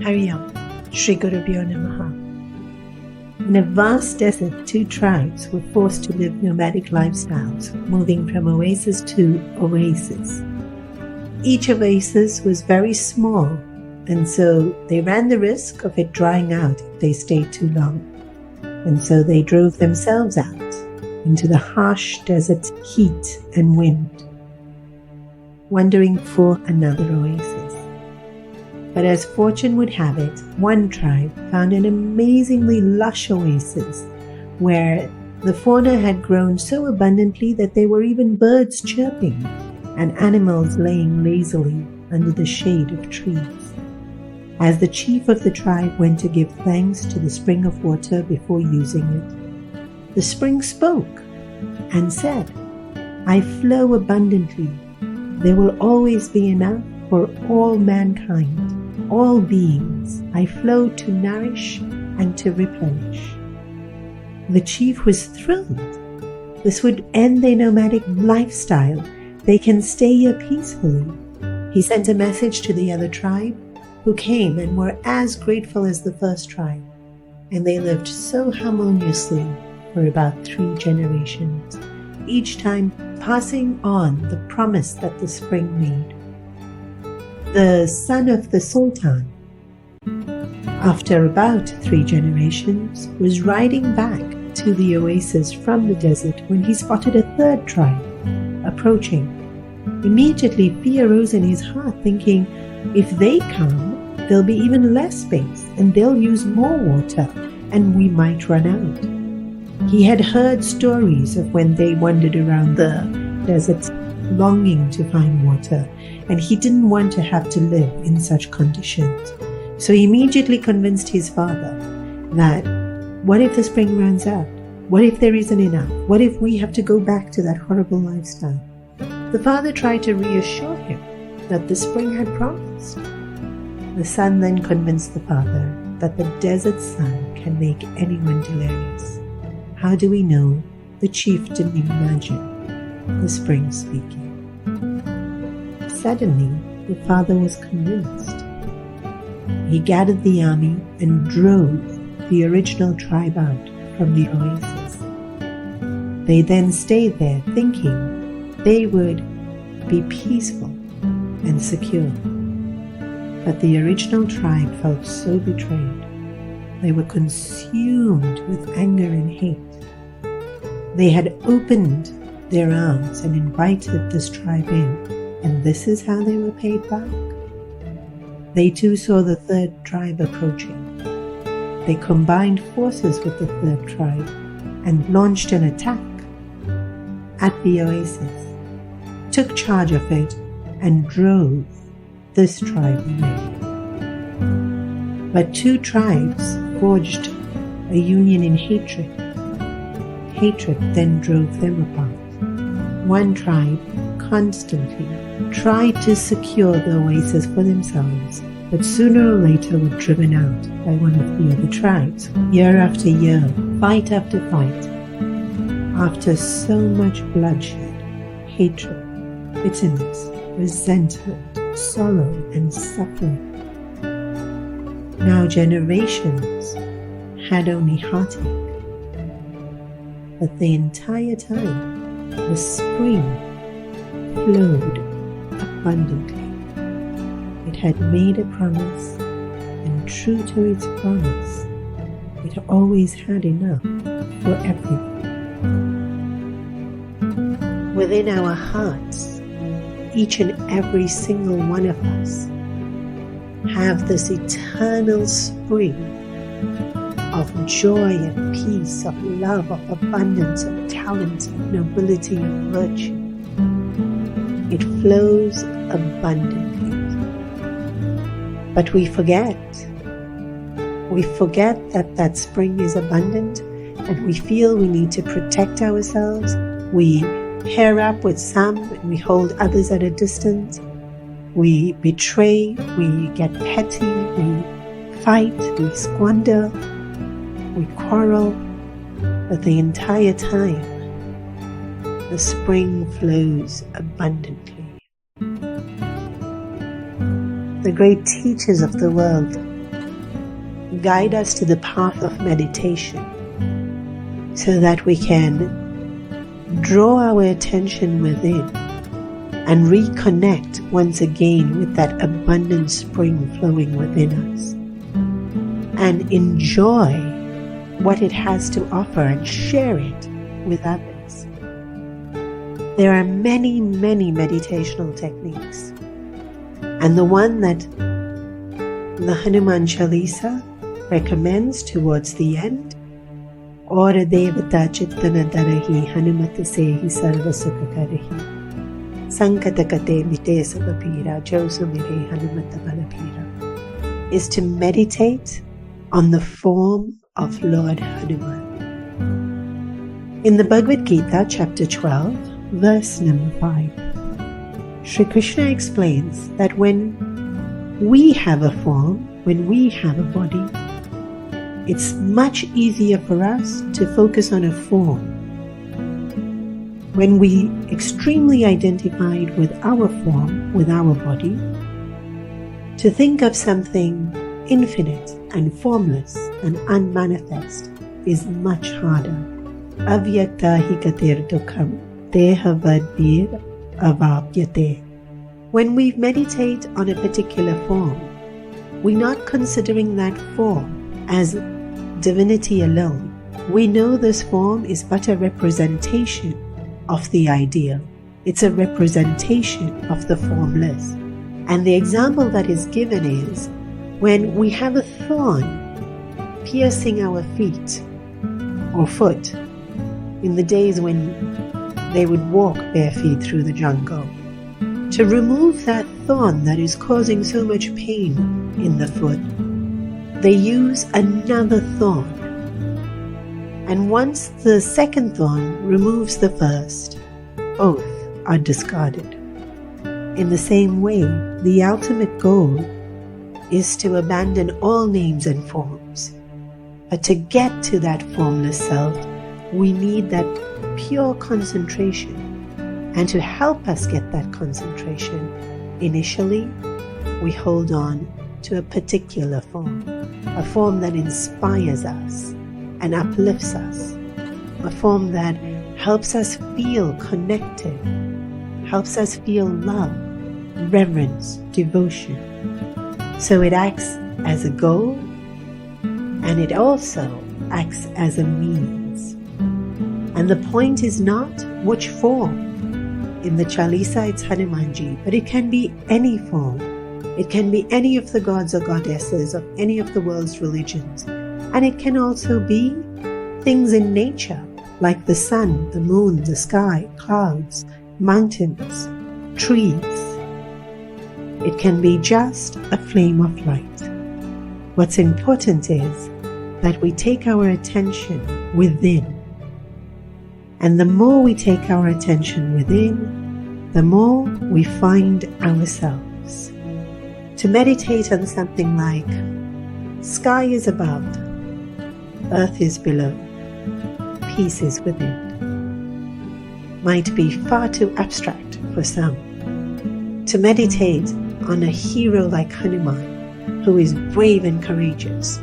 Hariyam, Shri Gurubhyo Namaha. In a vast desert, two tribes were forced to live nomadic lifestyles, moving from oasis to oasis. Each oasis was very small, and so they ran the risk of it drying out if they stayed too long. And so they drove themselves out into the harsh desert heat and wind, wandering for another oasis. But as fortune would have it, one tribe found an amazingly lush oasis where the fauna had grown so abundantly that there were even birds chirping and animals laying lazily under the shade of trees. As the chief of the tribe went to give thanks to the spring of water before using it, the spring spoke and said, "I flow abundantly. There will always be enough for all mankind. All beings, I flow to nourish and to replenish." The chief was thrilled. This would end their nomadic lifestyle. They can stay here peacefully. He sent a message to the other tribe, who came and were as grateful as the first tribe, and they lived so harmoniously for about 3 generations, each time passing on the promise that the spring made. The son of the Sultan, after about 3 generations, was riding back to the oasis from the desert when he spotted a third tribe approaching. Immediately fear rose in his heart, thinking, if they come, there'll be even less space and they'll use more water and we might run out. He had heard stories of when they wandered around the desert longing to find water, and he didn't want to have to live in such conditions. So he immediately convinced his father that what if the spring runs out? What if there isn't enough? What if we have to go back to that horrible lifestyle? The father tried to reassure him that the spring had promised. The son then convinced the father that the desert sun can make anyone delirious. How do we know? The chief didn't imagine the spring speaking. Suddenly, the father was convinced. He gathered the army and drove the original tribe out from the oasis. They then stayed there thinking they would be peaceful and secure. But the original tribe felt so betrayed. They were consumed with anger and hate. They had opened their arms and invited this tribe in, and this is how they were paid back. They too saw the third tribe approaching. They combined forces with the third tribe and launched an attack at the oasis, took charge of it, and drove this tribe away. But 2 tribes forged a union in hatred. Hatred then drove them apart. One tribe constantly tried to secure the oasis for themselves, but sooner or later were driven out by one of the other tribes, year after year, fight after fight. After so much bloodshed, hatred, bitterness, resentment, sorrow, and suffering. Now generations had only heartache, but the entire time the spring flowed abundantly. It had made a promise, and true to its promise, it always had enough for everyone. Within our hearts, each and every single one of us have this eternal spring of joy and peace, of love, of abundance, of talent, of nobility and virtue. It flows abundantly. But we forget. We forget that that spring is abundant, and we feel we need to protect ourselves. We pair up with some and we hold others at a distance. We betray, we get petty, we fight, we squander, we quarrel, but the entire time, the spring flows abundantly. The great teachers of the world guide us to the path of meditation so that we can draw our attention within and reconnect once again with that abundant spring flowing within us and enjoy what it has to offer and share it with others. There are many, many meditational techniques, and the one that the Hanuman Chalisa recommends towards the end, Aura Devata Chittana Darahi Hanumata Sehi Sarva Sukha Karahi Sankata Kate Mite Sabapira Josumire Hanumata Balapira, is to meditate on the form of Lord Hanuman. In the Bhagavad Gita, chapter 12, verse number 5, Sri Krishna explains that when we have a form, when we have a body, it's much easier for us to focus on a form. When we extremely identified with our form, with our body, to think of something infinite and formless and unmanifest is much harder. Avyakta hi katir dukham teha vadbir avapyate. When we meditate on a particular form, we're not considering that form as divinity alone. We know this form is but a representation of the ideal. It's a representation of the formless. And the example that is given is when we have a thorn piercing our feet or foot in the days when they would walk bare feet through the jungle. To remove that thorn that is causing so much pain in the foot, they use another thorn. And once the second thorn removes the first, both are discarded. In the same way, the ultimate goal is to abandon all names and forms. But to get to that formless self, we need that pure concentration. And to help us get that concentration, initially, we hold on to a particular form, a form that inspires us and uplifts us, a form that helps us feel connected, helps us feel love, reverence, devotion. So it acts as a goal, and it also acts as a means. And the point is not which form. In the Chalisa, it's Hanumanji, but it can be any form. It can be any of the gods or goddesses of any of the world's religions. And it can also be things in nature, like the sun, the moon, the sky, clouds, mountains, trees. It can be just a flame of light. What's important is that we take our attention within. And the more we take our attention within, the more we find ourselves. To meditate on something like, sky is above, earth is below, peace is within, might be far too abstract for some. To meditate on a hero like Hanuman, who is brave and courageous,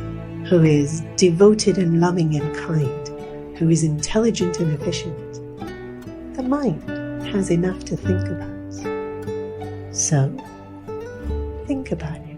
who is devoted and loving and kind, who is intelligent and efficient, the mind has enough to think about. So, think about it.